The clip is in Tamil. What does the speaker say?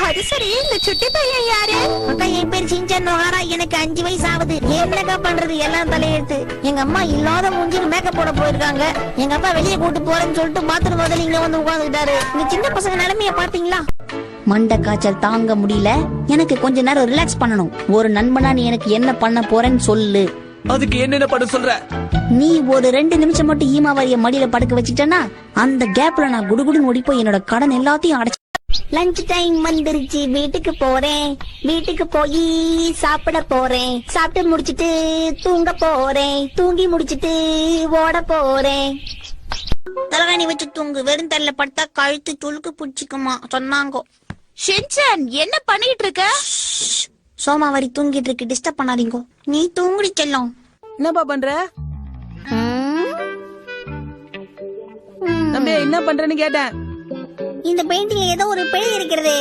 அது சரி, இந்த சுட்டி பையன் யாரு? அக்கா என் பேர் சிஞ்சன் நோகாரா. எனக்கு 5 வயசு ஆகுது. என்னக்கா பண்றது, எல்லாம் தலையெழுத்து. எங்க அம்மா இல்லாத மூஞ்சிக்கு மேக்கப் போட போயிருக்காங்க. எங்க அப்பா வெளியே கூட்டு போறேன்னு சொல்லிட்டு பாத்ரூம் முதல்ல இங்க வந்து உட்காந்துட்டாரு. இந்த சின்ன பசங்க நிலைமைய பாத்தீங்களா? மண்டை காய்ச்சல் தாங்க முடியல. எனக்கு கொஞ்ச நேரம் ரிலாக்ஸ் பண்ணணும். ஒரு நண்பனா நீ எனக்கு என்ன பண்ண போறேன்னு சொல்லு. அதுக்கு என்னென்ன பண்ண சொல்ற? நீ ஒரு 2 நிமிஷம் மட்டும் ஈமாவாரிய மடியில படுக்க வச்சுட்டேன்னா அந்த கேப்ல நான் குடுகுடுன்னு ஓடி போய் என்னோட கடன் எல்லாத்தையும் அடைச்சு. லஞ்ச் டைம் வந்துருச்சு, வீட்டுக்கு போறேன். வீட்டுக்கு போய் சாப்பிட போறேன். சாப்பிட்டு முடிச்சிட்டு தூங்க போறேன். தூங்கி முடிச்சிட்டு ஓட போறேன். தலைகாணி வச்சு தூங்கு. வெறும் தரல படுத்தா கழுத்து துளுக்கு பிடிச்சிக்குமா சொன்னாங்க. ஷின்சான், என்ன பண்ணிட்டு இருக்க? சோமாவாரி தூங்கிட்டு இருக்கு, டிஸ்டர்ப் பண்ணாதீங்க. நீ தூங்குடி செல்லம். என்னப்பா பண்ற தம்பி? என்ன பண்றேன்னு கேட்டேன். இந்த பெயிண்டிங்ல ஏதோ ஒரு பிழை இருக்கிறதே.